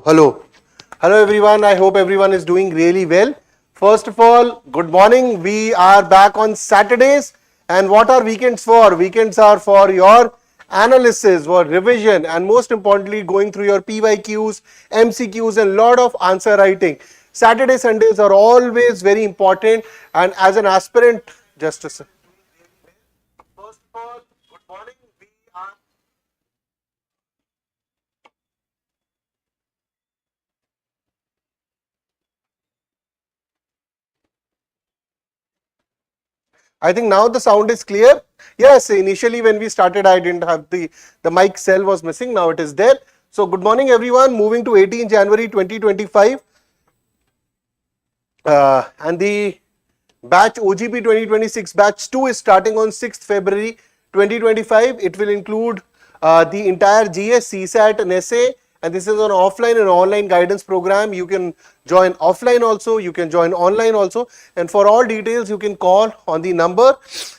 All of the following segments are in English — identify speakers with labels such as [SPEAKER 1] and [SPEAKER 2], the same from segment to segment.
[SPEAKER 1] Hello everyone. I hope everyone is doing really well. First of all, good morning. We are back on Saturdays. And what are weekends for? Weekends are for your analysis, for revision, and most importantly, going through your PYQs, MCQs, and lot of answer writing. Saturday, Sundays are always very important. And as an aspirant, just a second. First of all, good morning. We are I think now the sound is clear. Yes, initially when we started, I didn't have the mic cell was missing. Now it is there. So good morning everyone. Moving to 18 January 2025. And the batch OGP 2026 batch 2 is starting on 6th February 2025. It will include the entire GS, CSAT and SA, and this is an offline and online guidance program. You can join offline also, you can join online also, and for all details you can call on the number,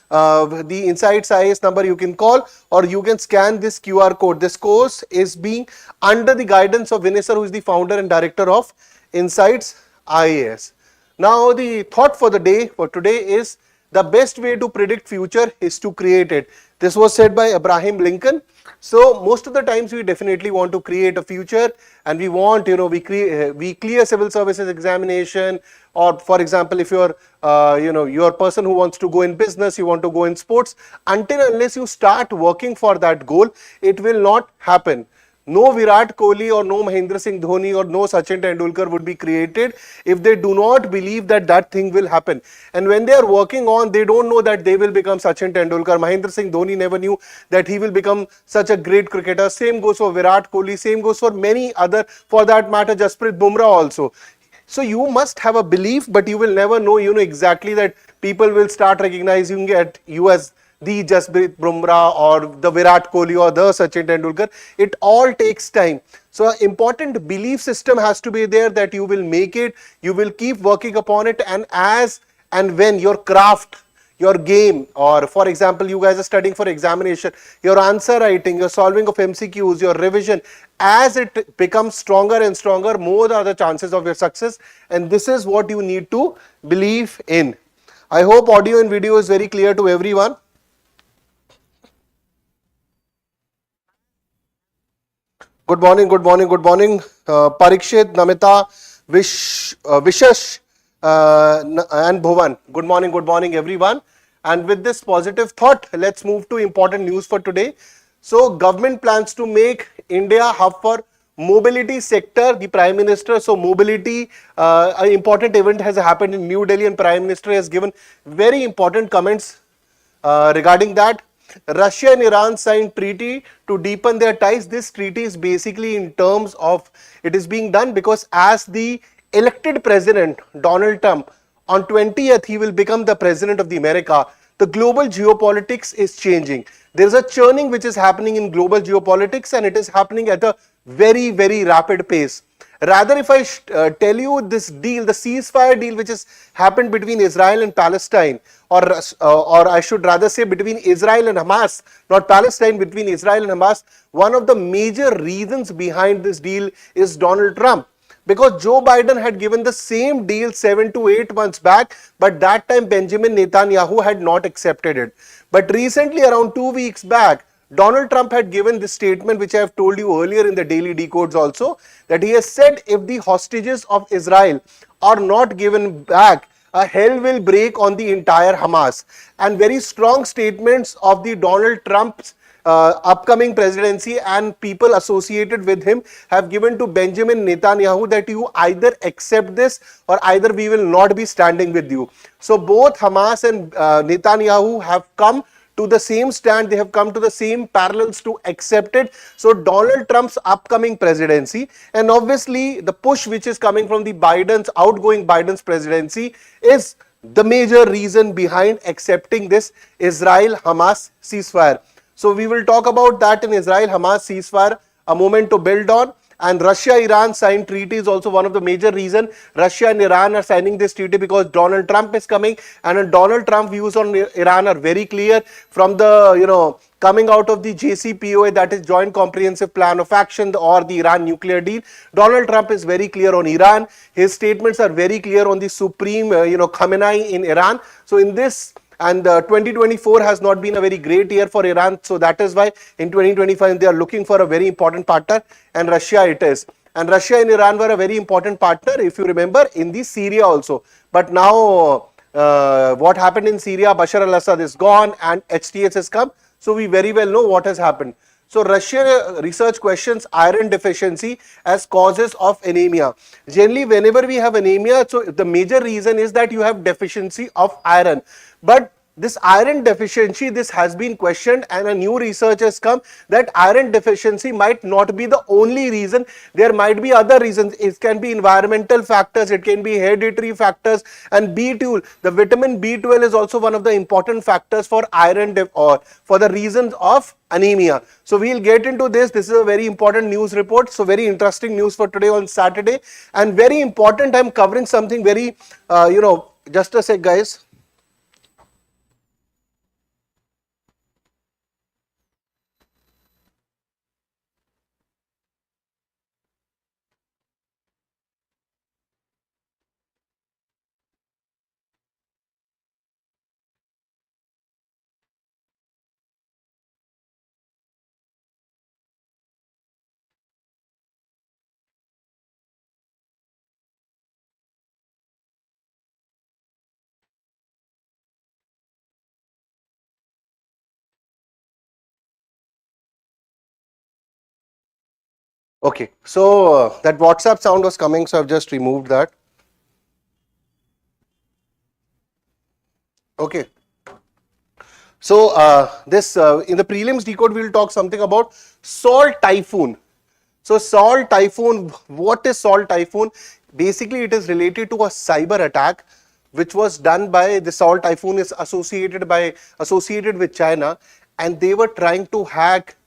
[SPEAKER 1] the Insights IAS number you can call, or you can scan this QR code. This course is being under the guidance of Vinay sir, who is the founder and director of Insights IAS. Now the thought for the day for today is the best way to predict future is to create it. This was said by Abraham Lincoln. So most of the times we definitely want to create a future, and we want, we clear civil services examination, or for example if you're you're a person who wants to go in business, you want to go in sports, until unless you start working for that goal, it will not happen. No Virat Kohli or no Mahendra Singh Dhoni or no Sachin Tendulkar would be created if they do not believe that that thing will happen. And when they are working on, they don't know that they will become Sachin Tendulkar. Mahendra Singh Dhoni never knew that he will become such a great cricketer. Same goes for Virat Kohli, same goes for many other, for that matter, Jasprit Bumrah also. So you must have a belief, but you will never know, exactly that people will start recognizing you as the Jasprit Bumrah or the Virat Kohli or the Sachin Tendulkar. It all takes time. So an important belief system has to be there that you will make it, you will keep working upon it, and as and when your craft, your game, or for example you guys are studying for examination, your answer writing, your solving of MCQs, your revision, as it becomes stronger and stronger, more are the chances of your success, and this is what you need to believe in. I hope audio and video is very clear to everyone. Good morning, good morning, good morning. Parikshit, Namita, Vishash, and Bhuvan. Good morning, everyone. And with this positive thought, let's move to important news for today. So, government plans to make India hub for mobility sector. The Prime Minister, so mobility, an important event has happened in New Delhi, and Prime Minister has given very important comments regarding that. Russia and Iran signed treaty to deepen their ties. This treaty is basically in terms of, it is being done because as the elected president Donald Trump, on 20th he will become the president of the America. The global geopolitics is changing. There is a churning which is happening in global geopolitics, and it is happening at a very, very rapid pace. Rather, if I tell you this deal, the ceasefire deal which has happened between Israel and Palestine, or I should rather say between Israel and Hamas, not Palestine, between Israel and Hamas, one of the major reasons behind this deal is Donald Trump. Because Joe Biden had given the same deal 7 to 8 months back, but that time Benjamin Netanyahu had not accepted it. But recently, around 2 weeks back, Donald Trump had given this statement, which I have told you earlier in the Daily Decodes also, that he has said if the hostages of Israel are not given back, a hell will break on the entire Hamas. And very strong statements of the Donald Trump's upcoming presidency and people associated with him have given to Benjamin Netanyahu that you either accept this or either we will not be standing with you. So both Hamas and Netanyahu have come to the same stand, they have come to the same parallels to accept it. So Donald Trump's upcoming presidency, and obviously the push which is coming from the outgoing Biden's presidency, is the major reason behind accepting this Israel-Hamas ceasefire. So we will talk about that in Israel-Hamas ceasefire, a moment to build on. And Russia-Iran signed treaty is also one of the major reasons. Russia and Iran are signing this treaty because Donald Trump is coming, and Donald Trump views on Iran are very clear from the, coming out of the JCPOA, that is Joint Comprehensive Plan of Action, or the Iran nuclear deal. Donald Trump is very clear on Iran. His statements are very clear on the Supreme, Khamenei in Iran. So in this, and 2024 has not been a very great year for Iran. So that is why in 2025 they are looking for a very important partner, and Russia it is. And Russia and Iran were a very important partner, if you remember, in the Syria also. But now what happened in Syria, Bashar al-Assad is gone and HTS has come. So we very well know what has happened. So Russia research questions iron deficiency as causes of anemia. Generally, whenever we have anemia, so the major reason is that you have deficiency of iron. But this iron deficiency, this has been questioned, and a new research has come that iron deficiency might not be the only reason. There might be other reasons. It can be environmental factors, it can be hereditary factors, and B12. The vitamin B12 is also one of the important factors for iron or for the reasons of anemia. So we'll get into this. This is a very important news report. So very interesting news for today on Saturday, and very important. I'm covering something very, just a sec, guys. Okay, so that WhatsApp sound was coming, so I've just removed that. Okay. So this in the prelims decode, we will talk something about salt typhoon. So salt typhoon, what is salt typhoon? Basically, it is related to a cyber attack which was done by the salt typhoon is associated with China, and they were trying to hack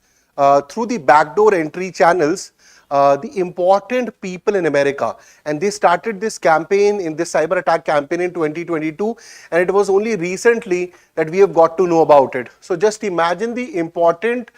[SPEAKER 1] through the backdoor entry channels the important people in America, and they started this campaign, in this cyber attack campaign, in 2022, and it was only recently that we have got to know about it. So just imagine the important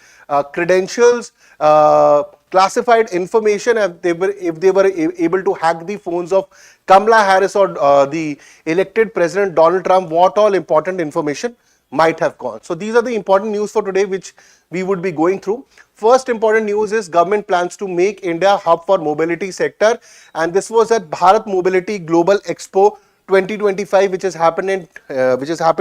[SPEAKER 1] credentials, classified information, if they were able to hack the phones of Kamala Harris or the elected President Donald Trump, what all important information might have gone. So these are the important news for today which we would be going through. First important news is government plans to make India a hub for mobility sector, and this was at Bharat Mobility Global Expo 2025, which has happened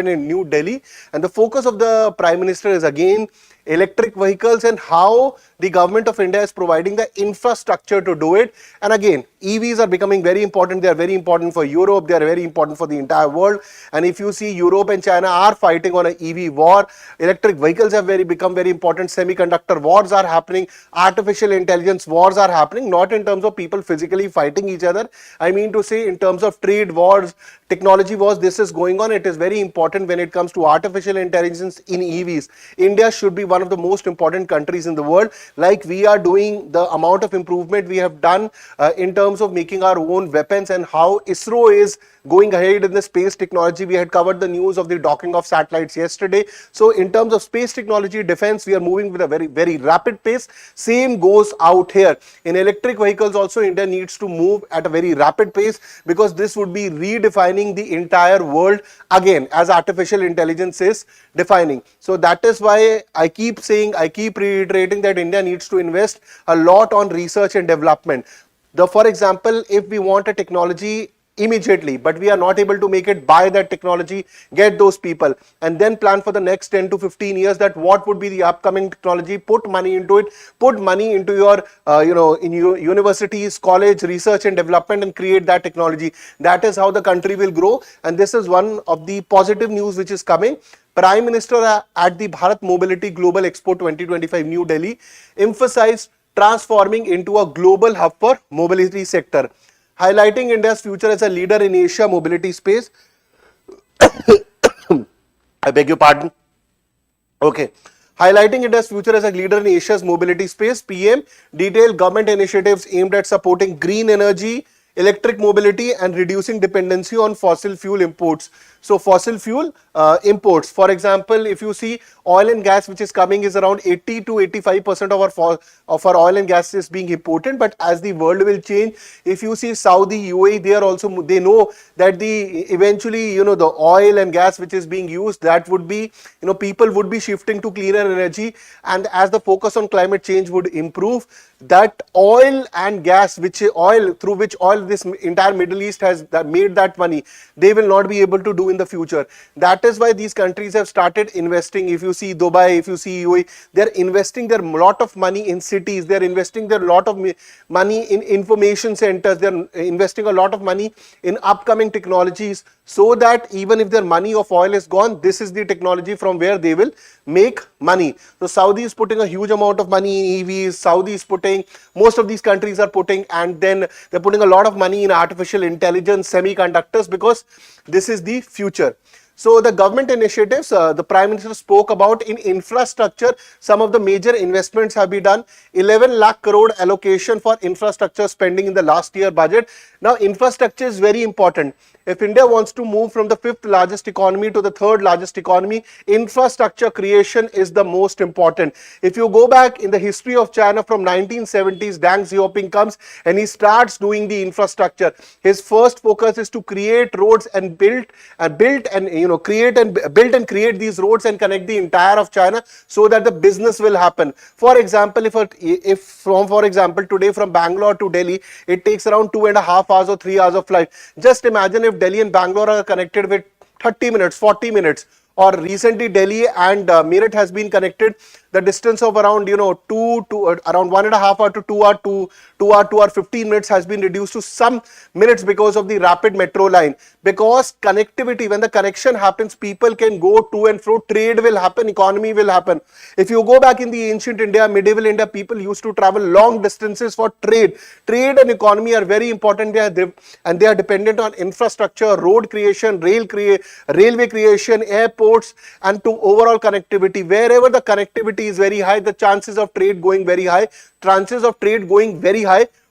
[SPEAKER 1] in New Delhi, and the focus of the Prime Minister is again electric vehicles and how the government of India is providing the infrastructure to do it. And again, EVs are becoming very important. They are very important for Europe. They are very important for the entire world. And if you see, Europe and China are fighting on an EV war. Electric vehicles have become very important. Semiconductor wars are happening. Artificial intelligence wars are happening, not in terms of people physically fighting each other. I mean to say in terms of trade wars, technology wars, this is going on. It is very important when it comes to artificial intelligence in EVs. India should be one of the most important countries in the world. Like we are doing the amount of improvement we have done in terms of making our own weapons, and how ISRO is going ahead in the space technology. We had covered the news of the docking of satellites yesterday. So in terms of space technology, defense, we are moving with a very, very rapid pace. Same goes out here. In electric vehicles also, India needs to move at a very rapid pace, because this would be redefining the entire world again, as artificial intelligence is defining. So that is why I keep saying, I keep reiterating that India needs to invest a lot on research and development. For example, if we want a technology immediately, but we are not able to make it, buy that technology, get those people, and then plan for the next 10 to 15 years that what would be the upcoming technology, put money into it, put money into your, in your universities, college, research and development, and create that technology. That is how the country will grow. And this is one of the positive news which is coming. Prime Minister at the Bharat Mobility Global Expo 2025 New Delhi emphasized transforming into a global hub for mobility sector, highlighting India's future as a leader in Asia mobility space. I beg your pardon. Okay. Highlighting India's future as a leader in Asia's mobility space, PM detailed government initiatives aimed at supporting green energy, electric mobility and reducing dependency on fossil fuel imports. So fossil fuel imports, for example, if you see oil and gas which is coming is around 80 to 85% of our oil and gas is being imported. But as the world will change, if you see Saudi, UAE, they are also, they know that the eventually, you know, the oil and gas which is being used, that would be, you know, people would be shifting to cleaner energy, and as the focus on climate change would improve, that oil and gas, which oil through which all this entire Middle East has made that money, they will not be able to do in the future. That is why these countries have started investing. If you see Dubai, if you see UAE, they are investing their lot of money in cities, they are investing their lot of money in information centers, they are investing a lot of money in upcoming technologies, so that even if their money of oil is gone, this is the technology from where they will make money. So Saudi is putting a huge amount of money in EVs, Saudi is putting, most of these countries are putting, and then they're putting a lot of money in artificial intelligence, semiconductors, because this is the future. So the government initiatives, the Prime Minister spoke about in infrastructure, some of the major investments have been done. 11 lakh crore allocation for infrastructure spending in the last year budget. Now infrastructure is very important. If India wants to move from the 5th largest economy to the 3rd largest economy, infrastructure creation is the most important. If you go back in the history of China from 1970s, Deng Xiaoping comes and he starts doing the infrastructure. His first focus is to create roads and build and create these roads and connect the entire of China, so that the business will happen. For example, for example today from Bangalore to Delhi, it takes around 2.5 hours or 3 hours of flight. Just imagine if Delhi and Bangalore are connected with 30 minutes, 40 minutes, or recently Delhi and Meerut has been connected. The distance of around, you know, around 1.5 hour to 2 hour 15 minutes has been reduced to some minutes because of the rapid metro line. Because connectivity, when the connection happens, people can go to and fro, trade will happen, economy will happen. If you go back in the ancient India, medieval India, people used to travel long distances for trade. Trade and economy are very important, and they are dependent on infrastructure, road creation, railway creation, airports, and to overall connectivity. Wherever the connectivity is very high, the chances of trade going very high,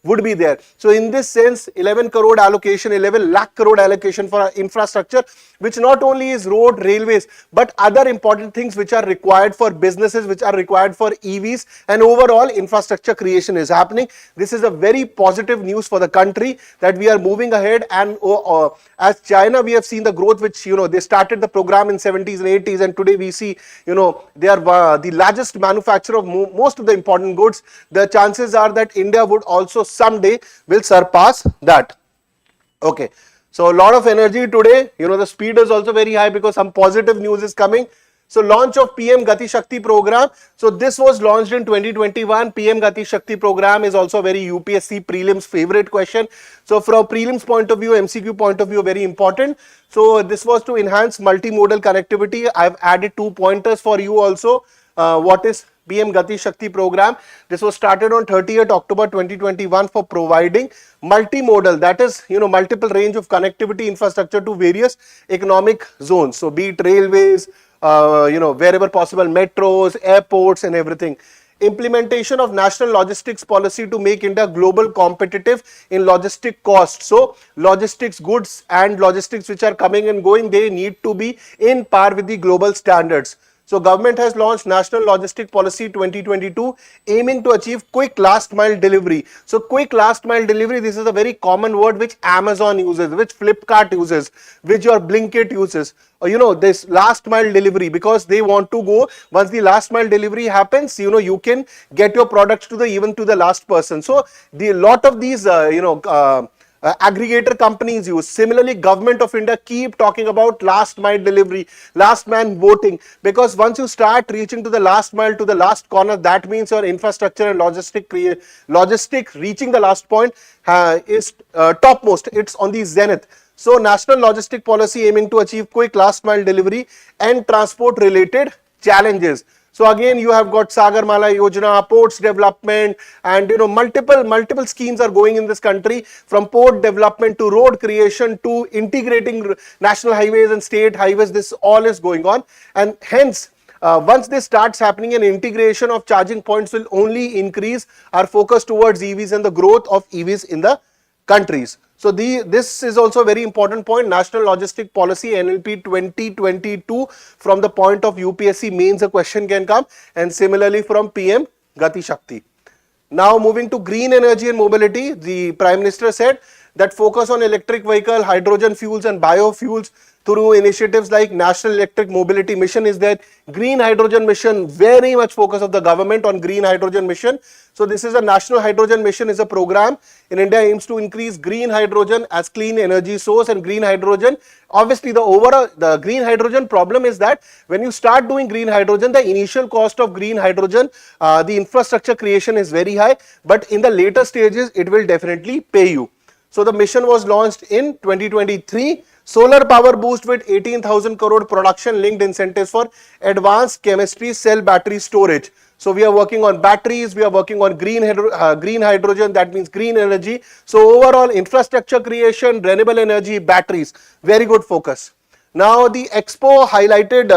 [SPEAKER 1] would be there. So in this sense, 11 crore allocation, 11 lakh crore allocation for infrastructure, which not only is road, railways, but other important things which are required for businesses, which are required for EVs, and overall infrastructure creation is happening. This is a very positive news for the country, that we are moving ahead. And as China, we have seen the growth, which, you know, they started the program in 70s and 80s, and today we see, you know, they are the largest manufacturer of most of the important goods. The chances are that India would also someday will surpass that. Okay, so a lot of energy today. You know, the speed is also very high because some positive news is coming. So launch of PM Gati Shakti program. So this was launched in 2021. PM Gati Shakti program is also a very UPSC prelims favorite question. So from prelims point of view, MCQ point of view, very important. So this was to enhance multimodal connectivity. I've added 2 pointers for you also. What is PM Gati Shakti program? This was started on 30th October 2021 for providing multimodal, that is, you know, multiple range of connectivity infrastructure to various economic zones. So be it railways, you know, wherever possible, metros, airports and everything. Implementation of national logistics policy to make India global competitive in logistic costs. So logistics goods and logistics which are coming and going, they need to be in par with the global standards. So government has launched National Logistic Policy 2022, aiming to achieve quick last mile delivery. So quick last mile delivery, this is a very common word which Amazon uses, which Flipkart uses, which your Blinkit uses. Or, you know, this last mile delivery, because they want to go, once the last mile delivery happens, you know, you can get your products to the, even to the last person. So the lot of these, aggregator companies use. Similarly, government of India keep talking about last mile delivery, last man voting, because once you start reaching to the last mile, to the last corner, that means your infrastructure and logistic reaching the last point is topmost. It's on the zenith. So national logistic policy aiming to achieve quick last mile delivery and transport related challenges. So again, you have got Sagarmala Yojana, ports development, and, you know, multiple schemes are going in this country, from port development to road creation to integrating national highways and state highways. This all is going on, and hence once this starts happening, an integration of charging points will only increase our focus towards EVs and the growth of EVs in the countries. So this is also a very important point. National Logistic Policy NLP 2022, from the point of UPSC mains, a question can come, and similarly from PM Gati Shakti. Now moving to green energy and mobility, the Prime Minister said that focus on electric vehicle, hydrogen fuels and biofuels through initiatives like National Electric Mobility Mission is there. Green Hydrogen Mission, very much focus of the government on Green Hydrogen Mission. So this is a National Hydrogen Mission, is a program in India, aims to increase green hydrogen as clean energy source. And green hydrogen, obviously the green hydrogen problem is that when you start doing green hydrogen, the initial cost of green hydrogen, the infrastructure creation is very high, but in the later stages it will definitely pay you. So the mission was launched in 2023. Solar power boost with 18,000 crore production linked incentives for advanced chemistry cell battery storage. So we are working on batteries, we are working on green hydrogen, that means green energy. So overall infrastructure creation, renewable energy, batteries, very good focus. Now the Expo highlighted,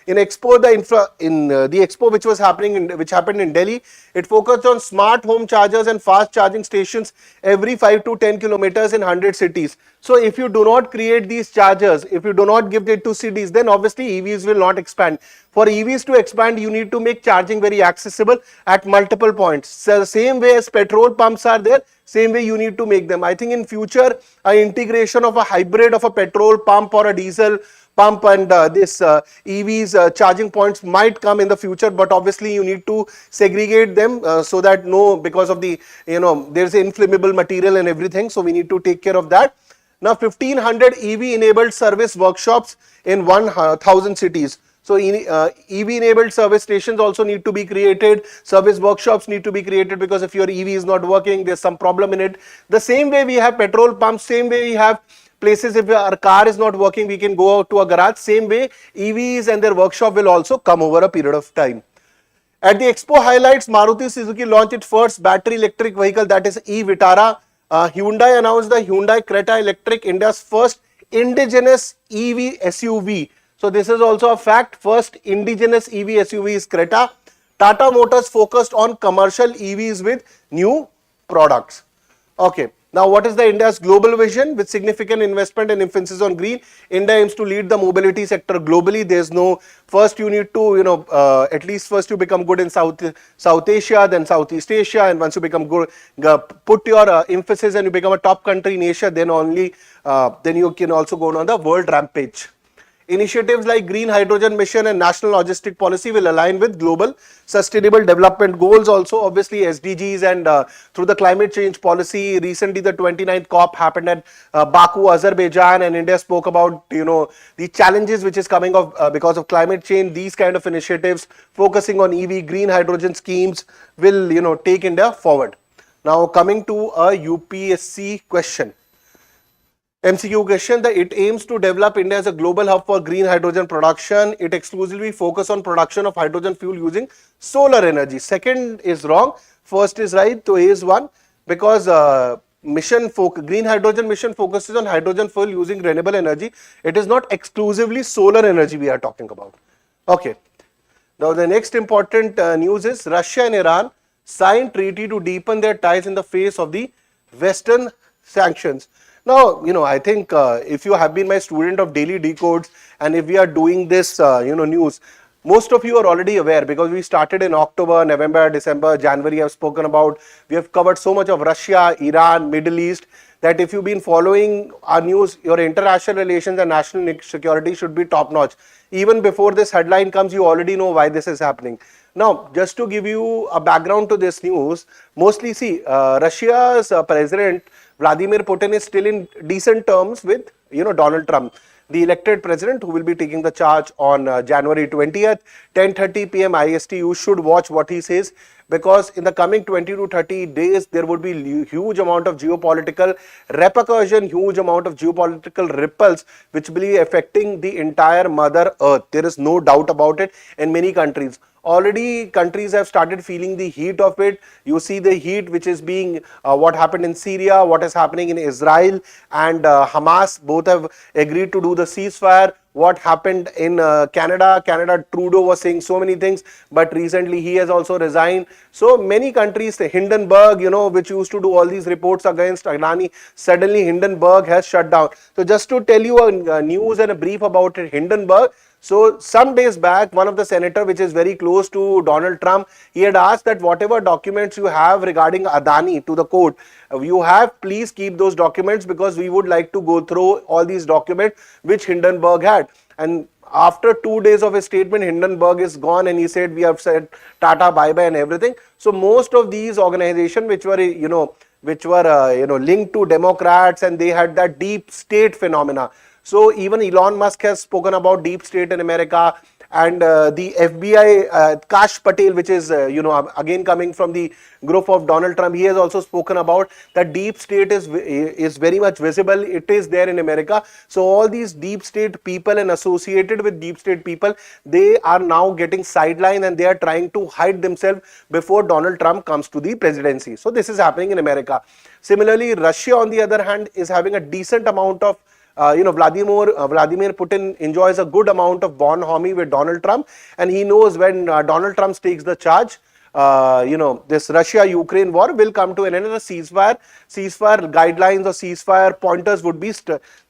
[SPEAKER 1] in Expo, the Expo which was happening, which happened in Delhi, it focused on smart home chargers and fast charging stations every 5 to 10 kilometers in 100 cities. So if you do not create these chargers, if you do not give it to cities, then obviously EVs will not expand. For EVs to expand, you need to make charging very accessible at multiple points. So the same way as petrol pumps are there, same way you need to make them. I think in future, an integration of a hybrid of a petrol pump or a diesel pump and this EVs charging points might come in the future, but obviously you need to segregate them so that because of the, there's inflammable material and everything, so we need to take care of that. Now 1500 EV enabled service workshops in 1000 cities. So EV enabled service stations also need to be created, service workshops need to be created, because if your EV is not working, there's some problem in it. The same way we have petrol pumps, same way we have places, if our car is not working, we can go out to a garage, same way EVs and their workshop will also come over a period of time. At the Expo highlights, Maruti Suzuki launched its first battery electric vehicle, that is e-Vitara. Hyundai announced the Hyundai Creta Electric, India's first indigenous EV SUV. So this is also a fact. First indigenous EV SUV is Creta. Tata Motors focused on commercial EVs with new products. Okay. Now what is the India's global vision? With significant investment and emphasis on green, India aims to lead the mobility sector globally. There's no, first you need to, at least first you become good in South Asia, then Southeast Asia, and once you become good, put your emphasis and you become a top country in Asia, then only, then you can also go on the world rampage. Initiatives like Green Hydrogen Mission and National Logistic Policy will align with global sustainable development goals also, obviously SDGs, and through the climate change policy. Recently the 29th COP happened at Baku, Azerbaijan, and India spoke about, the challenges which is coming of because of climate change. These kind of initiatives focusing on EV, green hydrogen schemes will, take India forward. Now coming to a UPSC question. MCQ question, that it aims to develop India as a global hub for green hydrogen production. It exclusively focus on production of hydrogen fuel using solar energy. Second is wrong. First is right. So A is one, because green hydrogen mission focuses on hydrogen fuel using renewable energy. It is not exclusively solar energy we are talking about. Okay. Now the next important news is Russia and Iran signed treaty to deepen their ties in the face of the Western sanctions. Now, I think if you have been my student of Daily Decodes, and if we are doing this, news, most of you are already aware, because we started in October, November, December, January, I've spoken about, we have covered so much of Russia, Iran, Middle East, that if you've been following our news, your international relations and national security should be top notch. Even before this headline comes, you already know why this is happening. Now, just to give you a background to this news, mostly see, Russia's president, Vladimir Putin, is still in decent terms with, Donald Trump, the elected president, who will be taking the charge on January 20th, 10:30 p.m. IST. You should watch what he says, because in the coming 20 to 30 days, there would be huge amount of geopolitical repercussion, huge amount of geopolitical ripples, which will be affecting the entire Mother Earth. There is no doubt about it in many countries. Already countries have started feeling the heat of it. You see the heat which is being, what happened in Syria, what is happening in Israel, and Hamas both have agreed to do the ceasefire. what happened in Canada. Trudeau was saying so many things, but recently he has also resigned. So many countries, the Hindenburg, which used to do all these reports against Adani, suddenly Hindenburg has shut down. So just to tell you a news and a brief about it, Hindenburg. So some days back, one of the senator, which is very close to Donald Trump, he had asked that whatever documents you have regarding Adani to the court, you have, please keep those documents, because we would like to go through all these documents which Hindenburg had. And after 2 days of his statement, Hindenburg is gone, and he said we have said Tata bye bye and everything. So most of these organizations which were linked to Democrats, and they had that deep state phenomena. So even Elon Musk has spoken about deep state in America, and the FBI, Kash Patel, which is again coming from the group of Donald Trump, he has also spoken about that deep state is very much visible. It is there in America. So all these deep state people and associated with deep state people, they are now getting sidelined, and they are trying to hide themselves before Donald Trump comes to the presidency. So this is happening in America. Similarly, Russia, on the other hand, is having a decent amount of Vladimir Putin enjoys a good amount of bonhomie with Donald Trump, and he knows when Donald Trump takes the charge, this Russia-Ukraine war will come to an end. A ceasefire guidelines or ceasefire pointers would be,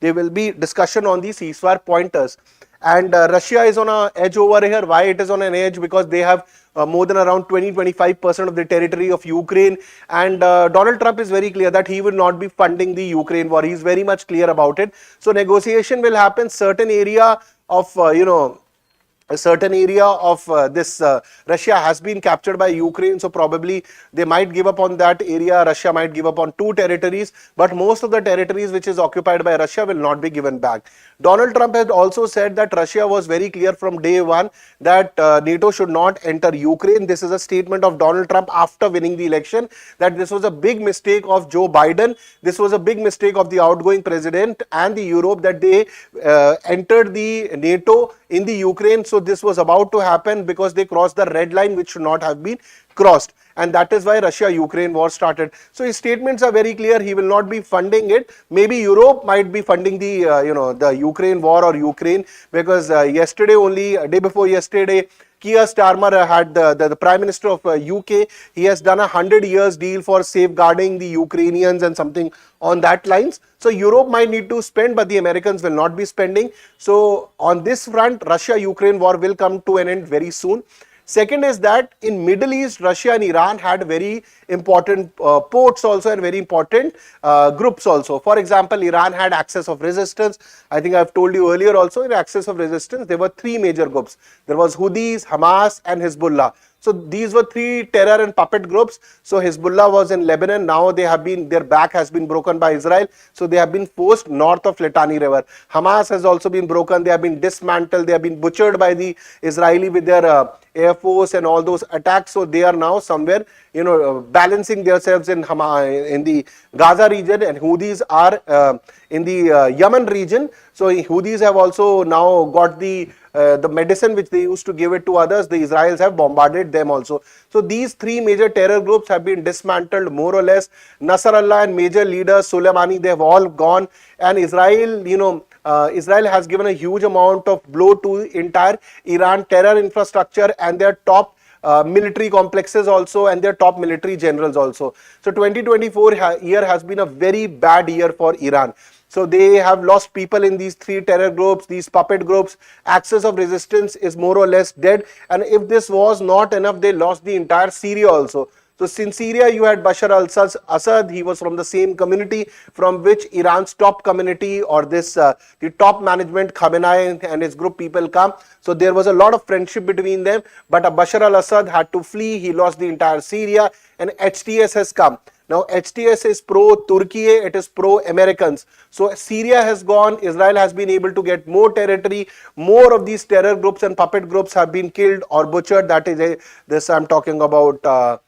[SPEAKER 1] there will be discussion on the ceasefire pointers. And Russia is on an edge over here. Why it is on an edge? Because they have more than around 20-25% of the territory of Ukraine, and Donald Trump is very clear that he will not be funding the Ukraine war. He is very much clear about it. So negotiation will happen. Certain area of Russia has been captured by Ukraine, so probably they might give up on that area. Russia might give up on 2 territories, but most of the territories which is occupied by Russia will not be given back. Donald Trump had also said that Russia was very clear from day one that NATO should not enter Ukraine. This is a statement of Donald Trump after winning the election, that this was a big mistake of Joe Biden. This was a big mistake of the outgoing president and the Europe, that they entered the NATO in the Ukraine. So this was about to happen because they crossed the red line which should not have been crossed, and that is why Russia-Ukraine war started. So his statements are very clear. He will not be funding it. Maybe Europe might be funding the the Ukraine war or Ukraine, because yesterday, only a day before yesterday, Keir Starmer had the Prime Minister of UK. He has done a 100 years deal for safeguarding the Ukrainians and something on that lines. So Europe might need to spend, but the Americans will not be spending. So on this front, Russia-Ukraine war will come to an end very soon. Second is that in Middle East, Russia and Iran had very important ports also, and very important groups also. For example, Iran had axis of resistance. I think I have told you earlier also, in axis of resistance, there were 3 major groups. There was Houthis, Hamas and Hezbollah. So these were 3 terror and puppet groups. So Hezbollah was in Lebanon. Now they have been, their back has been broken by Israel. So they have been forced north of Litani River. Hamas has also been broken. They have been dismantled. They have been butchered by the Israeli with their air force and all those attacks. So they are now somewhere, balancing themselves in the Gaza region, and Houthis are in the Yemen region. So Houthis have also now got the medicine which they used to give it to others. The Israelis have bombarded them also. So these 3 major terror groups have been dismantled more or less. Nasrallah and major leaders Soleimani, they have all gone, and Israel, Israel has given a huge amount of blow to entire Iran terror infrastructure and their top military complexes also, and their top military generals also. So 2024 year has been a very bad year for Iran. So they have lost people in these 3 terror groups, these puppet groups. Axis of resistance is more or less dead. And if this was not enough, they lost the entire Syria also. So in Syria, you had Bashar al-Assad. He was from the same community from which Iran's top community, or this the top management, Khamenei and his group people come. So there was a lot of friendship between them. But Bashar al-Assad had to flee. He lost the entire Syria, and HTS has come. Now HTS is pro-Turkey, it is pro-Americans. So Syria has gone, Israel has been able to get more territory, more of these terror groups and puppet groups have been killed or butchered. That is this I'm talking about the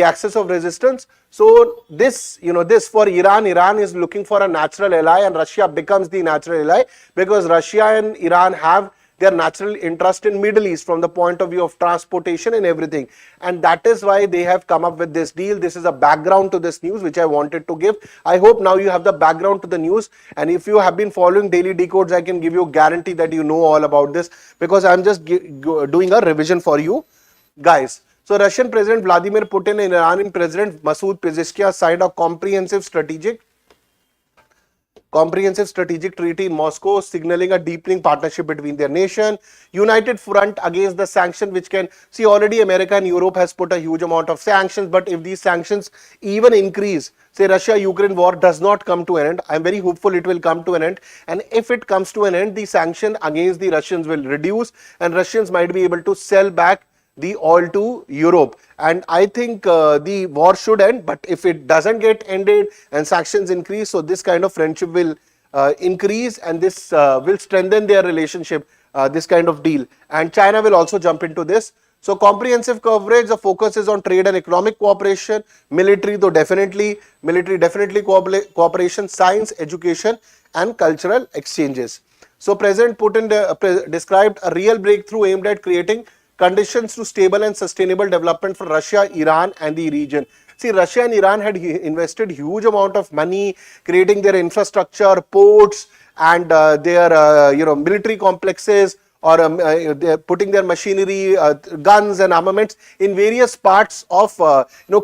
[SPEAKER 1] axis of resistance. So this, this for Iran is looking for a natural ally, and Russia becomes the natural ally, because Russia and Iran have their natural interest in Middle East from the point of view of transportation and everything. And that is why they have come up with this deal. This is a background to this news which I wanted to give. I hope now you have the background to the news, and if you have been following Daily Decodes, I can give you a guarantee that you know all about this, because I'm just doing a revision for you guys. So Russian President Vladimir Putin and Iranian President Masoud Pezeshkian signed a comprehensive strategic treaty in Moscow, signaling a deepening partnership between their nation. United front against the sanction, which can see, already America and Europe has put a huge amount of sanctions, but if these sanctions even increase, say Russia-Ukraine war does not come to an end, I'm very hopeful it will come to an end, and if it comes to an end, the sanction against the Russians will reduce and Russians might be able to sell back the oil to Europe. And I think the war should end, but if it doesn't get ended and sanctions increase, so this kind of friendship will increase, and this will strengthen their relationship, this kind of deal. And China will also jump into this. So comprehensive coverage, the focus is on trade and economic cooperation, military definitely cooperation, science, education and cultural exchanges. So President Putin described a real breakthrough aimed at creating conditions to stable and sustainable development for Russia, Iran and the region. See, Russia and Iran had invested huge amount of money creating their infrastructure, ports and their military complexes, or they're putting their machinery, guns and armaments in various parts of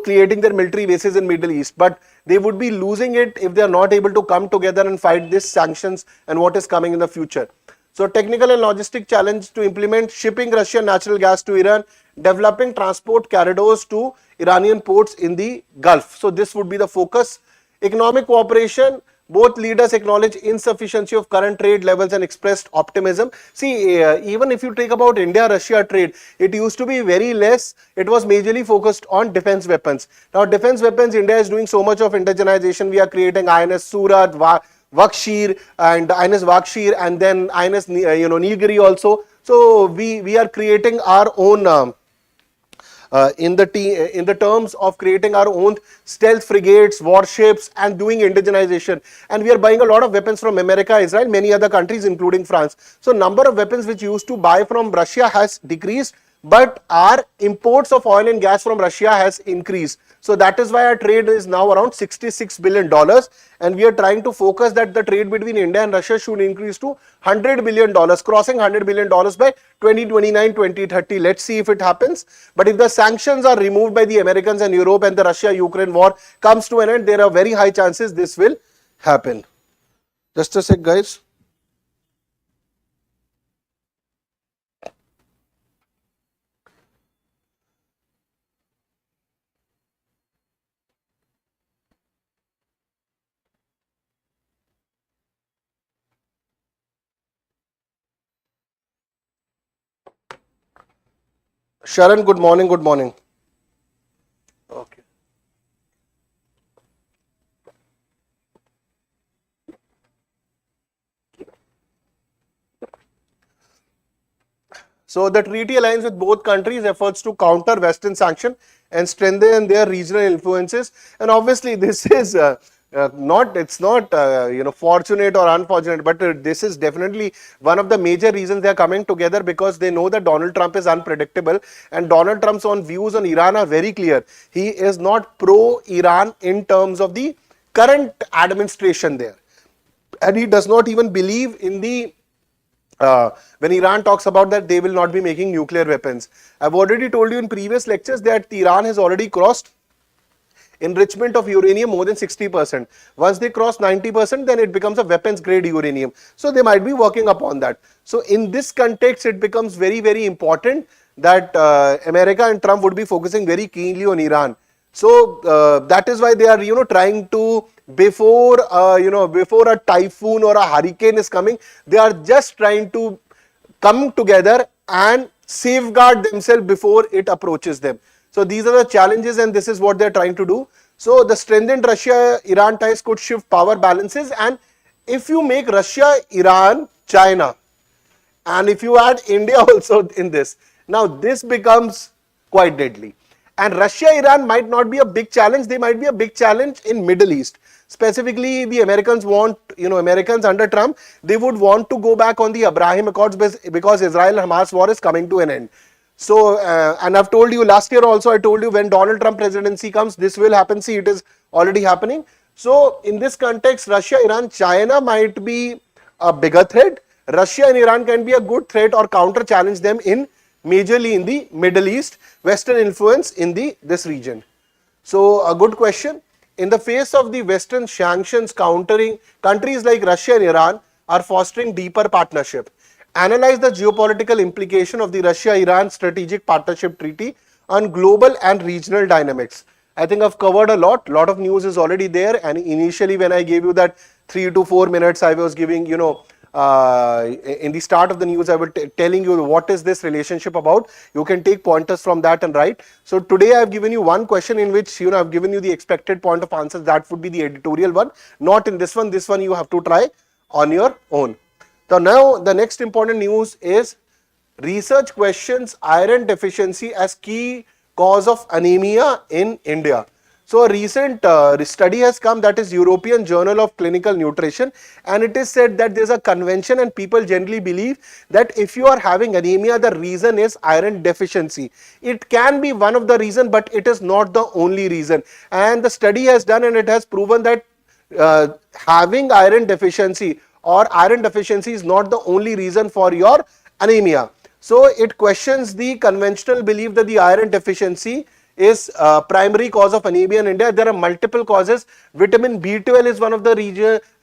[SPEAKER 1] creating their military bases in Middle East. But they would be losing it if they are not able to come together and fight these sanctions and what is coming in the future. So technical and logistic challenge to implement shipping Russian natural gas to Iran, developing transport corridors to Iranian ports in the Gulf. So this would be the focus. Economic cooperation, both leaders acknowledge insufficiency of current trade levels and expressed optimism. See, even if you take about India-Russia trade, it used to be very less. It was majorly focused on defense weapons. Now defense weapons, India is doing so much of indigenization. We are creating INS Surat, Vakshir and INS Vakshir, and then INS Nilgiri also. So we are creating our own in the terms of creating our own stealth frigates, warships and doing indigenization, and we are buying a lot of weapons from America, Israel, many other countries including France. So number of weapons which used to buy from Russia has decreased, but our imports of oil and gas from Russia has increased. So that is why our trade is now around $66 billion, and we are trying to focus that the trade between India and Russia should increase to $100 billion, crossing $100 billion by 2029, 2030. Let's see if it happens. But if the sanctions are removed by the Americans and Europe and the Russia-Ukraine war comes to an end, there are very high chances this will happen. Just a sec, guys. Sharon, good morning, good morning. Okay. So the treaty aligns with both countries' efforts to counter Western sanction and strengthen their regional influences. And obviously this is it's not fortunate or unfortunate, but this is definitely one of the major reasons they are coming together, because they know that Donald Trump is unpredictable, and Donald Trump's views on Iran are very clear. He is not pro-Iran in terms of the current administration there, and he does not even believe in the when Iran talks about that they will not be making nuclear weapons. I've already told you in previous lectures that Iran has already crossed enrichment of uranium more than 60%. Once they cross 90%, then it becomes a weapons grade uranium. So they might be working upon that. So in this context, it becomes very, very important that America and Trump would be focusing very keenly on Iran. So that is why they are, trying to, before a typhoon or a hurricane is coming, they are just trying to come together and safeguard themselves before it approaches them. So these are the challenges, and this is what they are trying to do. So the strengthened Russia-Iran ties could shift power balances, and if you make Russia, Iran, China, and if you add India also in this, now this becomes quite deadly. And Russia-Iran might not be a big challenge, they might be a big challenge in Middle East. Specifically, the Americans want, Americans under Trump, they would want to go back on the Abraham Accords because Israel-Hamas war is coming to an end. So, and I've told you last year also, I told you when Donald Trump presidency comes, this will happen. See, it is already happening. So, in this context, Russia, Iran, China might be a bigger threat. Russia and Iran can be a good threat or counter challenge them in majorly in the Middle East, Western influence in this region. So, a good question. In the face of the Western sanctions countering, countries like Russia and Iran are fostering deeper partnership. Analyze the geopolitical implication of the Russia-Iran Strategic Partnership Treaty on global and regional dynamics. I think I've covered a lot of news is already there, and initially when I gave you that 3 to 4 minutes I was giving, in the start of the news I was telling you what is this relationship about. You can take pointers from that and write. So today I have given you one question in which, I have given you the expected point of answers. That would be the editorial one, not in this one. This one you have to try on your own. So now the next important news is research questions iron deficiency as key cause of anemia in India. So a recent study has come, that is European Journal of Clinical Nutrition, and it is said that there is a convention and people generally believe that if you are having anemia, the reason is iron deficiency. It can be one of the reasons, but it is not the only reason. And the study has done and it has proven that having iron deficiency or iron deficiency is not the only reason for your anemia. So it questions the conventional belief that the iron deficiency is primary cause of anemia in India. There are multiple causes. Vitamin B12 is one of the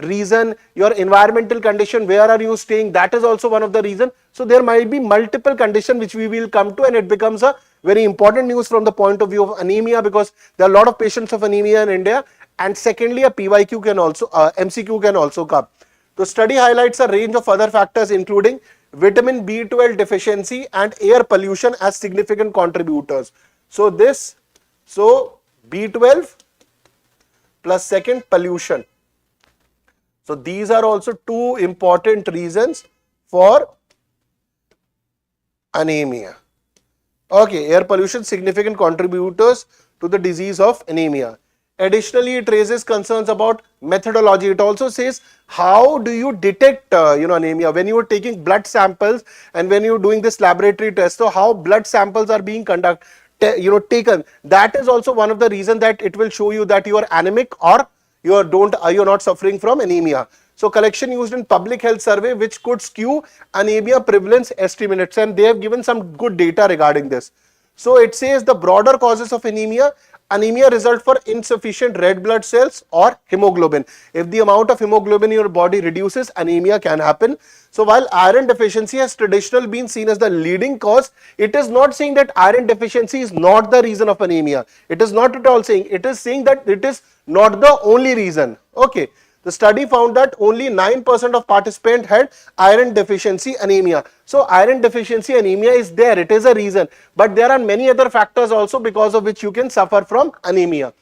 [SPEAKER 1] reason. Your environmental condition, where are you staying, that is also one of the reason. So there might be multiple conditions which we will come to, and it becomes a very important news from the point of view of anemia, because there are a lot of patients of anemia in India. And secondly, a PYQ can also, MCQ can also come. The study highlights a range of other factors including vitamin B12 deficiency and air pollution as significant contributors. So B12 plus second pollution. So these are also two important reasons for anemia. Okay, air pollution significant contributors to the disease of anemia. Additionally, it raises concerns about methodology. It also says how do you detect anemia when you are taking blood samples and when you are doing this laboratory test. So how blood samples are being taken. That is also one of the reasons that it will show you that you are anemic or you are not suffering from anemia. So collection used in public health survey which could skew anemia prevalence estimates, and they have given some good data regarding this. So it says the broader causes of anemia. Anemia result for insufficient red blood cells or hemoglobin. If the amount of hemoglobin in your body reduces, anemia can happen. So while iron deficiency has traditionally been seen as the leading cause, it is not saying that iron deficiency is not the reason of anemia. It is not at all saying. It is saying that it is not the only reason. Okay. The study found that only 9% of participants had iron deficiency anemia. So iron deficiency anemia is there, it is a reason, but there are many other factors also because of which you can suffer from anemia.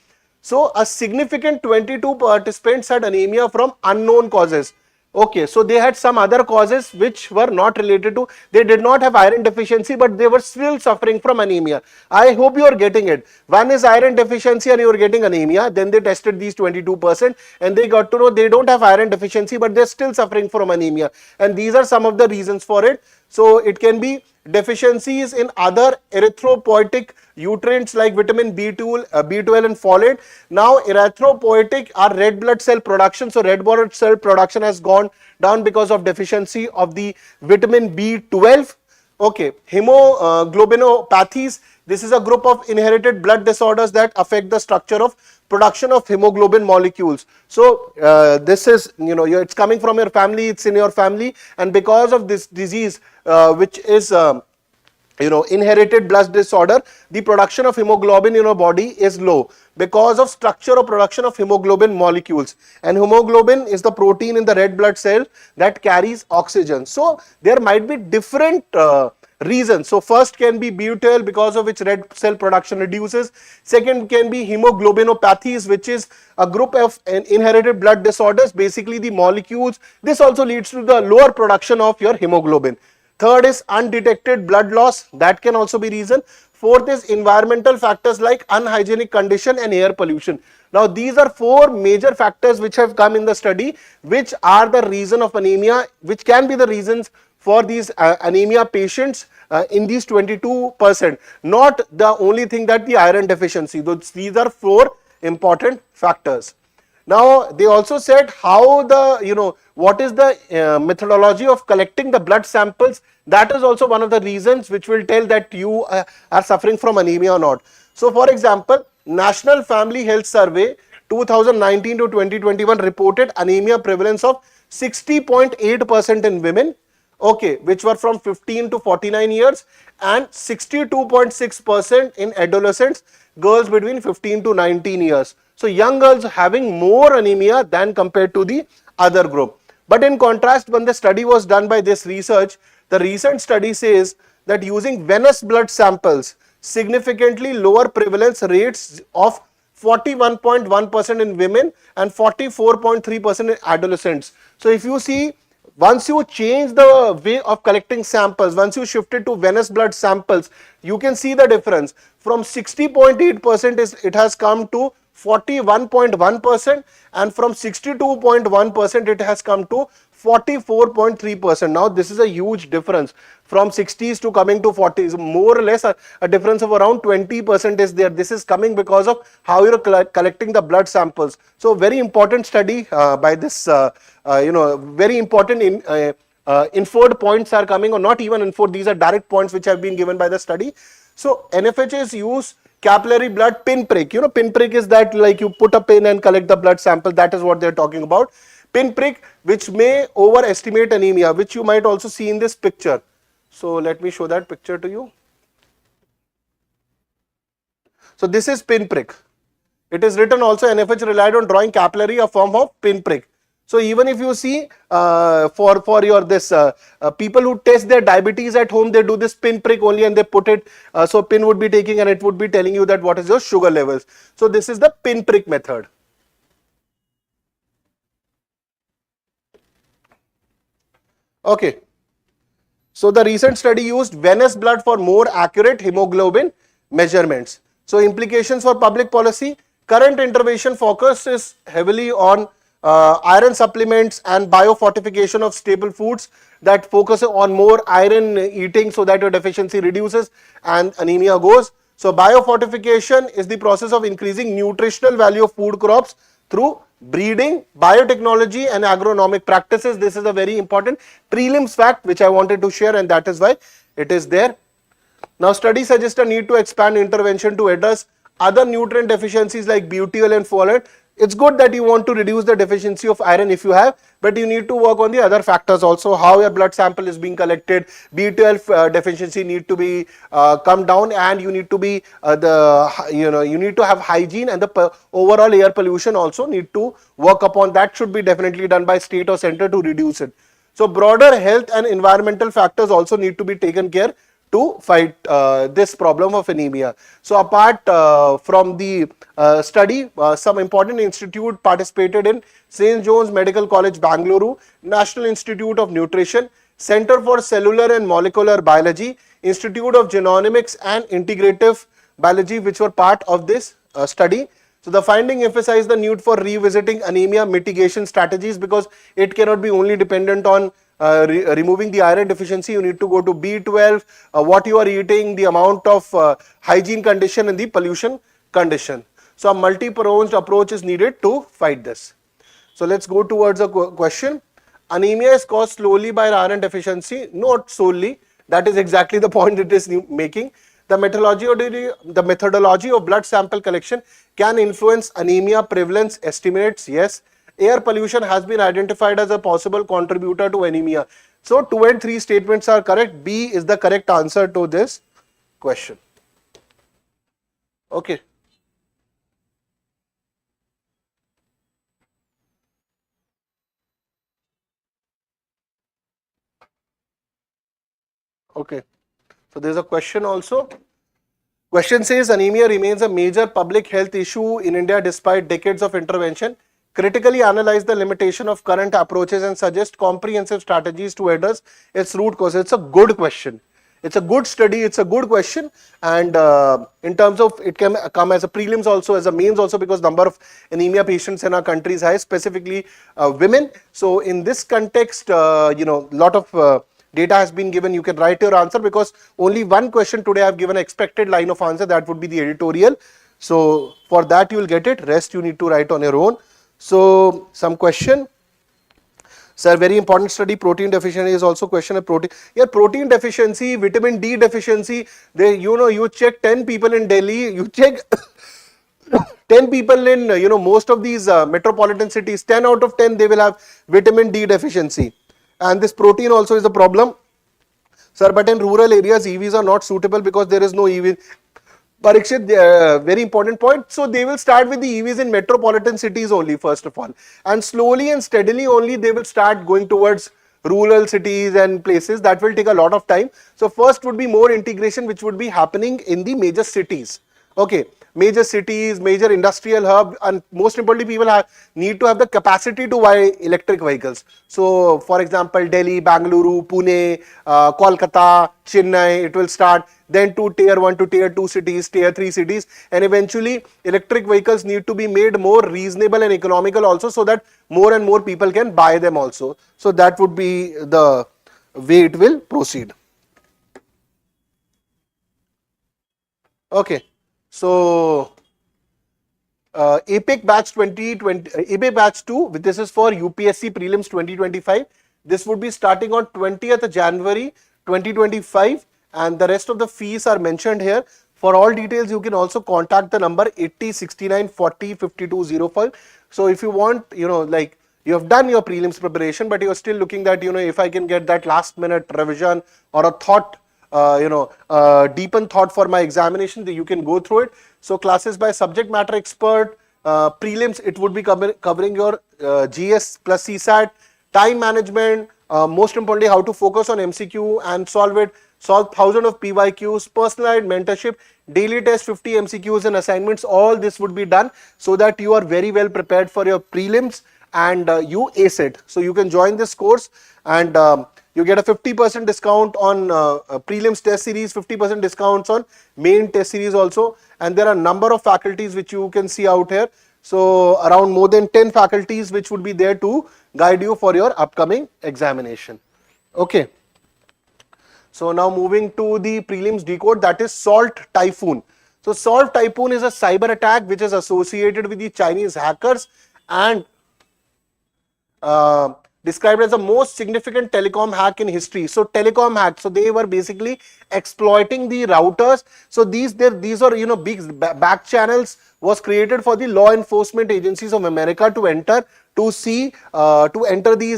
[SPEAKER 1] So a significant 22 participants had anemia from unknown causes. Okay, so they had some other causes which were not related to, they did not have iron deficiency, but they were still suffering from anemia. I hope you are getting it. One is iron deficiency and you are getting anemia. Then they tested these 22% and they got to know they don't have iron deficiency, but they're still suffering from anemia. And these are some of the reasons for it. So it can be deficiencies in other erythropoietic nutrients like vitamin B12 and folate. Now erythropoietic are red blood cell production. So red blood cell production has gone down because of deficiency of the vitamin B12. Okay, hemoglobinopathies. This is a group of inherited blood disorders that affect the structure of production of hemoglobin molecules. So this is, it's coming from your family, it's in your family, and because of this disease which is inherited blood disorder, the production of hemoglobin in your body is low because of structure of production of hemoglobin molecules, and hemoglobin is the protein in the red blood cell that carries oxygen. So there might be different reasons. So first can be B12 because of which red cell production reduces. Second can be hemoglobinopathies, which is a group of inherited blood disorders, basically the molecules. This also leads to the lower production of your hemoglobin. Third is undetected blood loss, that can also be reason. Fourth is environmental factors like unhygienic condition and air pollution. Now these are four major factors which have come in the study, which are the reason of anemia, which can be the reasons for these anemia patients in these 22%. Not the only thing that the iron deficiency. These are four important factors. Now they also said how the, what is the methodology of collecting the blood samples. That is also one of the reasons which will tell that you are suffering from anemia or not. So for example, National Family Health Survey 2019 to 2021 reported anemia prevalence of 60.8% in women, okay, which were from 15 to 49 years, and 62.6% in adolescents, girls between 15 to 19 years. So young girls having more anemia than compared to the other group. But in contrast, when the study was done by this research, the recent study says that using venous blood samples significantly lower prevalence rates of 41.1% in women and 44.3% in adolescents. So if you see, once you change the way of collecting samples, once you shift it to venous blood samples, you can see the difference. From 60.8% it has come to 41.1%, and from 62.1% it has come to 44.3%. Now this is a huge difference. From 60s to coming to 40s, more or less a difference of around 20% is there. This is coming because of how you're collecting the blood samples. So very important study by this, very important inferred points are coming, or not even inferred, these are direct points which have been given by the study. So NFHs use capillary blood pinprick. Pinprick is that, like, you put a pin and collect the blood sample. That is what they're talking about. Pinprick, which may overestimate anemia, which you might also see in this picture. So let me show that picture to you. So this is pinprick. It is written also, NFH relied on drawing capillary a form of pinprick. So even if you see for your this people who test their diabetes at home, they do this pinprick only and they put it, so pin would be taking and it would be telling you that what is your sugar levels. So this is the pinprick method. Okay. So the recent study used venous blood for more accurate hemoglobin measurements. So implications for public policy: current intervention focuses heavily on iron supplements and biofortification of staple foods that focus on more iron eating so that your deficiency reduces and anemia goes. So biofortification is the process of increasing nutritional value of food crops through breeding, biotechnology and agronomic practices. This is a very important prelims fact which I wanted to share, and that is why it is there. Now studies suggest a need to expand intervention to address other nutrient deficiencies like BUTL and folate. It's good that you want to reduce the deficiency of iron if you have, but you need to work on the other factors also, how your blood sample is being collected. B12 deficiency need to be come down, and you need to be you need to have hygiene, and the overall air pollution also need to work upon. That should be definitely done by state or center to reduce it. So broader health and environmental factors also need to be taken care to fight this problem of anemia. So apart from the study, some important institute participated in: St. John's Medical College, Bangalore, National Institute of Nutrition, Center for Cellular and Molecular Biology, Institute of Genomics and Integrative Biology, which were part of this study. So the finding emphasized the need for revisiting anemia mitigation strategies, because it cannot be only dependent on removing the iron deficiency. You need to go to B12, what you are eating, the amount of hygiene condition and the pollution condition. So a multi-pronged approach is needed to fight this. So let's go towards a question. Anemia is caused slowly by iron deficiency. Not solely. That is exactly the point it is making. The methodology of blood sample collection can influence anemia prevalence estimates. Yes. Air pollution has been identified as a possible contributor to anemia. So 2 and 3 statements are correct. B is the correct answer to this question. Okay. Okay. So there is a question also. Question says, anemia remains a major public health issue in India despite decades of intervention. Critically analyze the limitation of current approaches and suggest comprehensive strategies to address its root cause. It's a good question. It's a good study, it's a good question, and in terms of it can come as a prelims also, as a mains also, because number of anemia patients in our country is high, specifically women. So in this context, lot of data has been given. You can write your answer, because only one question today I have given expected line of answer, that would be the editorial. So for that you will get it, rest you need to write on your own. So some question. Sir, very important study, protein deficiency is also question of protein. Yeah, protein deficiency, vitamin D deficiency, they, you check 10 people in Delhi, you check 10 people in, most of these metropolitan cities, 10 out of 10, they will have vitamin D deficiency. And this protein also is a problem. Sir, but in rural areas, EVs are not suitable because there is no EV. Parikshit, very important point. So they will start with the EVs in metropolitan cities only, first of all, and slowly and steadily only they will start going towards rural cities and places. That will take a lot of time. So first would be more integration, which would be happening in the major cities. Okay, major cities, major industrial hub, and most importantly, people need to have the capacity to buy electric vehicles. So for example, Delhi, Bangalore, Pune, Kolkata, Chennai, it will start. Then to tier 1 to tier 2 cities, tier 3 cities, and eventually electric vehicles need to be made more reasonable and economical also, so that more and more people can buy them also. So that would be the way it will proceed. Okay, so APEC batch 2020, APEC batch 2, this is for UPSC prelims 2025. This would be starting on 20th January 2025. And the rest of the fees are mentioned here. For all details, you can also contact the number 80 69 40 5205. So if you want, like you have done your prelims preparation, but you are still looking that, if I can get that last minute revision or a thought, deepened thought for my examination, that you can go through it. So classes by subject matter expert, prelims, it would be covering your GS plus CSAT, time management, most importantly, how to focus on MCQ and solve it. Solve 1000 of PYQs, personalized mentorship, daily test 50 MCQs and assignments. All this would be done so that you are very well prepared for your prelims and you ace it. So you can join this course and you get a 50% discount on prelims test series, 50% discounts on main test series also. And there are a number of faculties which you can see out here. So around more than 10 faculties which would be there to guide you for your upcoming examination. Okay. So now moving to the prelims decode, that is Salt Typhoon. So Salt Typhoon is a cyber attack which is associated with the Chinese hackers and described as the most significant telecom hack in history. So telecom hack, so they were basically exploiting the routers. So these are big back channels was created for the law enforcement agencies of America to enter these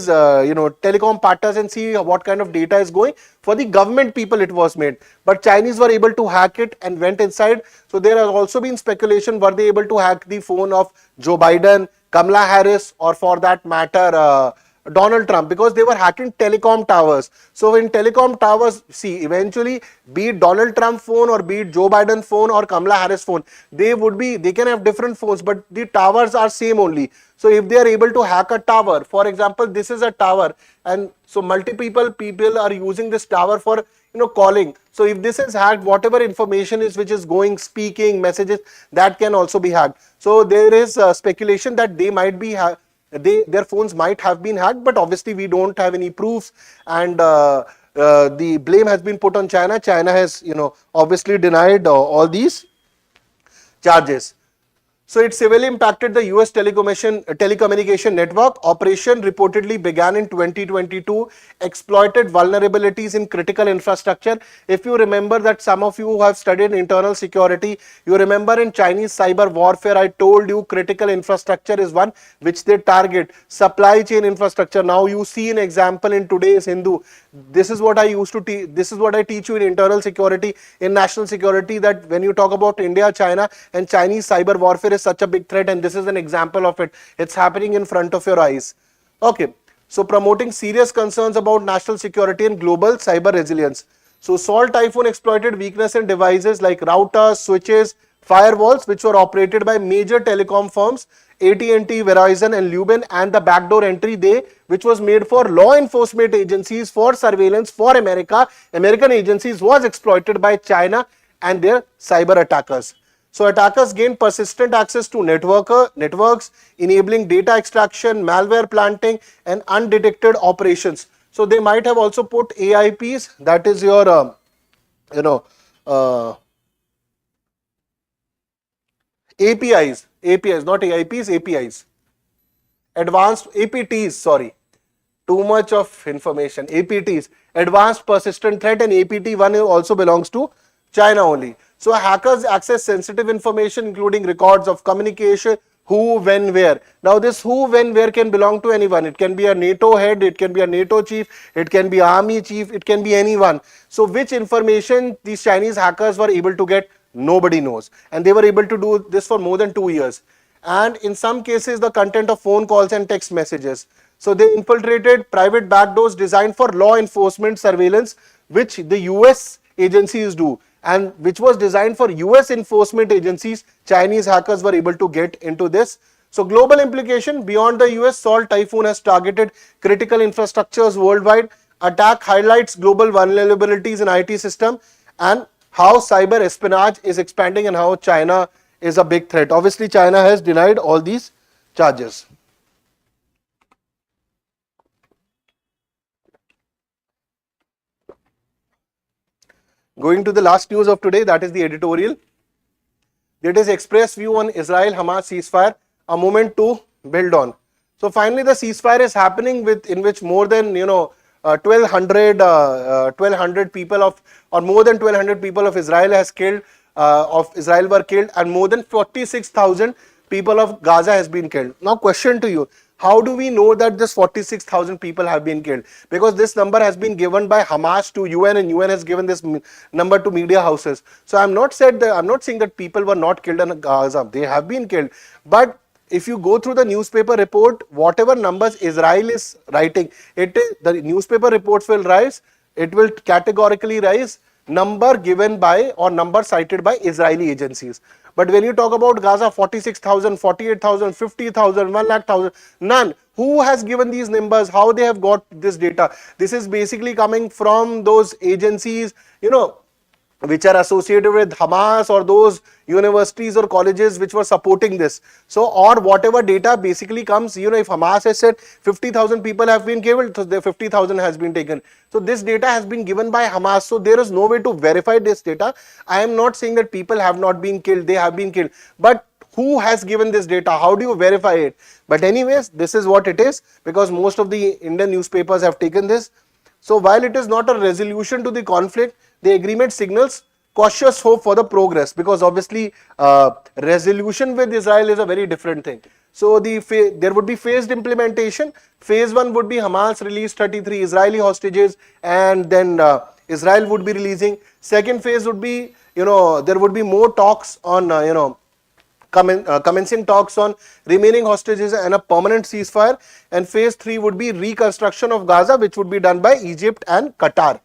[SPEAKER 1] telecom partners and see what kind of data is going. For the government people it was made, but Chinese were able to hack it and went inside. So there has also been speculation, were they able to hack the phone of Joe Biden, Kamala Harris, or for that matter Donald Trump, because they were hacking telecom towers. So in telecom towers, see, eventually be it Donald Trump phone or be it Joe Biden phone or Kamala Harris phone, they can have different phones, but the towers are same only. So if they are able to hack a tower, for example, this is a tower, and so multiple people are using this tower for calling. So if this is hacked, whatever information is which is going, speaking, messages, that can also be hacked. So there is speculation that they might be their phones might have been hacked, but obviously we don't have any proofs, and the blame has been put on China. China has obviously denied all these charges. So it severely impacted the US telecommunication network. Operation reportedly began in 2022, exploited vulnerabilities in critical infrastructure. If you remember that some of you who have studied internal security, you remember in Chinese cyber warfare, I told you critical infrastructure is one which they target. Supply chain infrastructure. Now you see an example in today's Hindu. This is what I used to teach. This is what I teach you in internal security, in national security, that when you talk about India, China and Chinese cyber warfare is such a big threat, and this is an example of it. It's happening in front of your eyes. Okay, so promoting serious concerns about national security and global cyber resilience. So Salt Typhoon exploited weakness in devices like routers, switches, firewalls which were operated by major telecom firms, AT&T, Verizon and Lumen, and the backdoor entry which was made for law enforcement agencies for surveillance for American agencies was exploited by China and their cyber attackers. So attackers gained persistent access to networks, enabling data extraction, malware planting and undetected operations. So they might have also put AIPs, that is your APIs, not AIPs, APIs, advanced APTs, sorry, too much of information, APTs, advanced persistent threat, and APT1 also belongs to China only. So hackers access sensitive information including records of communication, who, when, where. Now this who, when, where can belong to anyone. It can be a NATO head, it can be a NATO chief, it can be army chief, it can be anyone. So which information these Chinese hackers were able to get, nobody knows. And they were able to do this for more than 2 years. And in some cases the content of phone calls and text messages. So they infiltrated private backdoors designed for law enforcement surveillance, which the US agencies do, and which was designed for US enforcement agencies. Chinese hackers were able to get into this. So global implication, beyond the US, Salt Typhoon has targeted critical infrastructures worldwide. Attack highlights global vulnerabilities in IT system and how cyber espionage is expanding and how China is a big threat. Obviously China has denied all these charges. Going to the last news of today, that is the editorial. That is Express view on Israel-Hamas ceasefire, a moment to build on. So finally the ceasefire is happening in which more than 1200 people of, or more than 1200 people of Israel were killed, and more than 46,000 people of Gaza has been killed. Now question to you, how do we know that this 46,000 people have been killed? Because this number has been given by Hamas to UN, and UN has given this number to media houses. So I'm not saying that people were not killed in Gaza. They have been killed. But if you go through the newspaper report, whatever numbers Israel is writing, the newspaper reports will rise. It will categorically rise number given by or number cited by Israeli agencies. But when you talk about Gaza, 46,000, 48,000, 50,000, 1,00,000, none. Who has given these numbers? How they have got this data? This is basically coming from those agencies, which are associated with Hamas, or those universities or colleges which were supporting this. So, or whatever data basically comes, if Hamas has said 50,000 people have been killed, so the 50,000 has been taken. So this data has been given by Hamas. So there is no way to verify this data. I am not saying that people have not been killed, they have been killed. But who has given this data? How do you verify it? But anyways, this is what it is, because most of the Indian newspapers have taken this. So while it is not a resolution to the conflict, the agreement signals cautious hope for the progress, because obviously resolution with Israel is a very different thing. So there would be phased implementation. Phase 1 would be Hamas release 33 Israeli hostages, and then Israel would be releasing. Second phase would be, there would be more talks on, commencing talks on remaining hostages and a permanent ceasefire. And phase 3 would be reconstruction of Gaza, which would be done by Egypt and Qatar.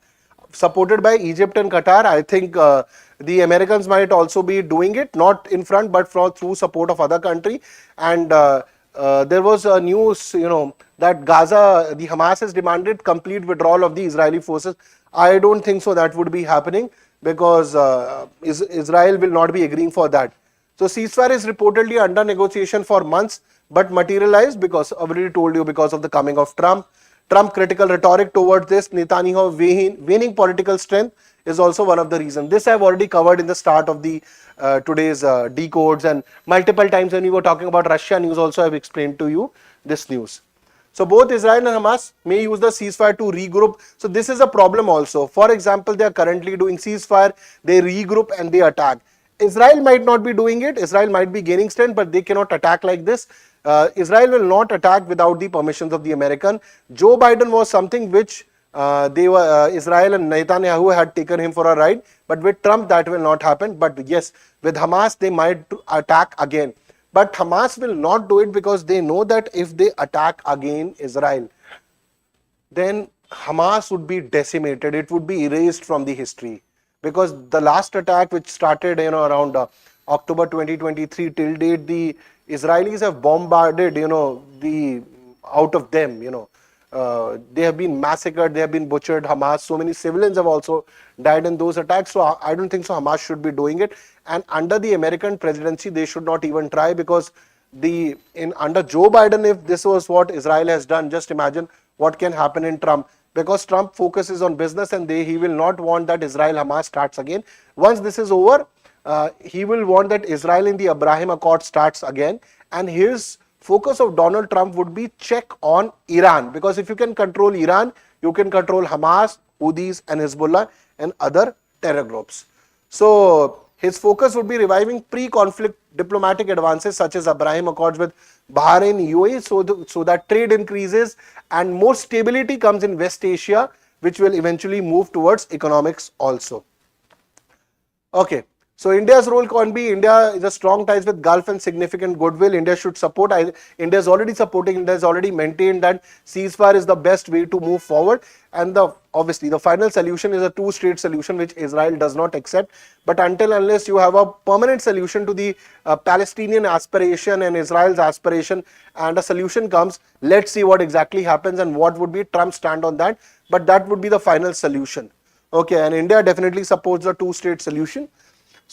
[SPEAKER 1] Supported by Egypt and Qatar. I think the Americans might also be doing it, not in front, but through support of other country. And there was a news, that Gaza, the Hamas has demanded complete withdrawal of the Israeli forces. I don't think so that would be happening, because Israel will not be agreeing for that. So ceasefire is reportedly under negotiation for months, but materialized because, I already told you, because of the coming of Trump. Trump critical rhetoric towards this, Netanyahu waning political strength is also one of the reasons. This I have already covered in the start of the today's decodes, and multiple times when we were talking about Russia news also I have explained to you this news. So both Israel and Hamas may use the ceasefire to regroup. So this is a problem also. For example, they are currently doing ceasefire, they regroup and they attack. Israel might not be doing it, Israel might be gaining strength, but they cannot attack like this. Israel will not attack without the permissions of the American. Joe Biden was something which Israel and Netanyahu had taken him for a ride, but with Trump that will not happen. But yes, with Hamas they might attack again. But Hamas will not do it, because they know that if they attack again Israel, then Hamas would be decimated, it would be erased from the history. Because the last attack which started around October 2023 till date, the Israelis have bombarded, the out of them, they have been massacred, they have been butchered. Hamas, so many civilians have also died in those attacks. So I don't think so Hamas should be doing it. And under the American presidency, they should not even try, because under Joe Biden, if this was what Israel has done, just imagine what can happen in Trump. Because Trump focuses on business, and he will not want that Israel-Hamas starts again. Once this is over, he will want that Israel in the Abraham Accord starts again. And his focus of Donald Trump would be check on Iran. Because if you can control Iran, you can control Hamas, Houthis and Hezbollah and other terror groups. So his focus would be reviving pre-conflict diplomatic advances such as Abraham Accords with Bahrain, UAE, so that trade increases and more stability comes in West Asia, which will eventually move towards economics also. Okay. So India's role can be, India is a strong ties with Gulf and significant goodwill. India should support. India is already supporting. India has already maintained that ceasefire is the best way to move forward. And obviously the final solution is a two-state solution, which Israel does not accept. But unless you have a permanent solution to the Palestinian aspiration and Israel's aspiration, and a solution comes, let's see what exactly happens and what would be Trump's stand on that. But that would be the final solution. Okay, and India definitely supports the two-state solution.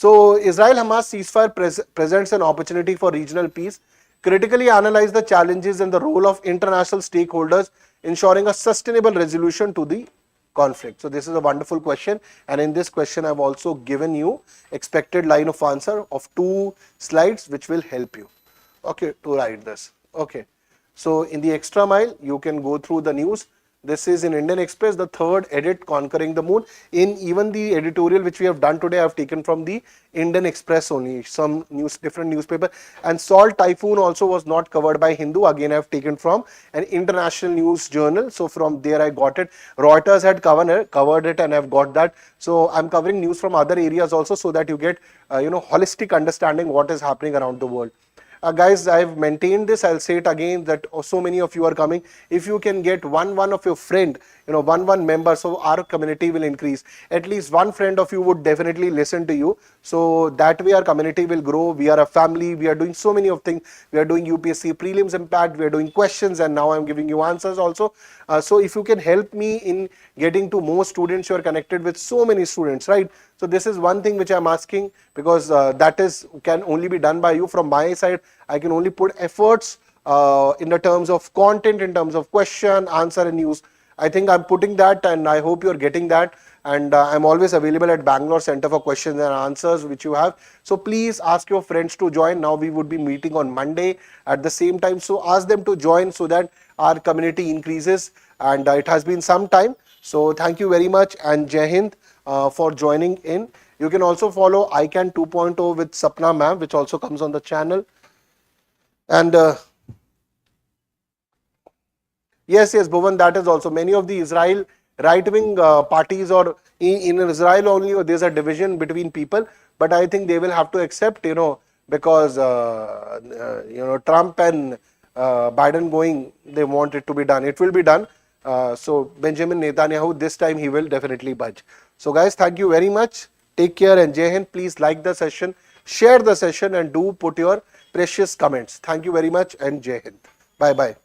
[SPEAKER 1] So Israel-Hamas ceasefire presents an opportunity for regional peace. Critically analyze the challenges and the role of international stakeholders ensuring a sustainable resolution to the conflict. So this is a wonderful question, and in this question I have also given you expected line of answer of 2 slides which will help you, okay, to write this. Okay, so in the extra mile you can go through the news. This is in Indian Express, the 3rd edit, Conquering the Moon. In even the editorial which we have done today, I have taken from the Indian Express only, some different newspaper. And Salt Typhoon also was not covered by Hindu. Again, I have taken from an international news journal. So from there I got it. Reuters had covered it, and I have got that. So I'm covering news from other areas also, so that you get holistic understanding what is happening around the world. Guys, I've maintained this. I'll say it again that so many of you are coming. If you can get one of your friend, one member, so our community will increase. At least one friend of you would definitely listen to you. So that way our community will grow. We are a family. We are doing so many of things. We are doing UPSC prelims impact. We are doing questions, and now I'm giving you answers also. So if you can help me in getting to more students, you are connected with so many students, right? So this is one thing which I'm asking, because that can only be done by you. From my side, I can only put efforts in the terms of content, in terms of question, answer and news. I think I'm putting that, and I hope you're getting that. And I'm always available at Bangalore Center for Questions and Answers, which you have. So please ask your friends to join. Now we would be meeting on Monday at the same time. So ask them to join so that our community increases. And it has been some time. So thank you very much, and Jai Hind for joining in. You can also follow ICANN 2.0 with Sapna ma'am, which also comes on the channel. And yes, Bhuvan, that is also many of the Israel right-wing parties, or in Israel only, or there's a division between people. But I think they will have to accept, because Trump and Biden going, they want it to be done. It will be done. So Benjamin Netanyahu, this time he will definitely budge. So guys, thank you very much. Take care, and Jai Hind. Please like the session, share the session, and do put your precious comments. Thank you very much, and Jai Hind. Bye-bye.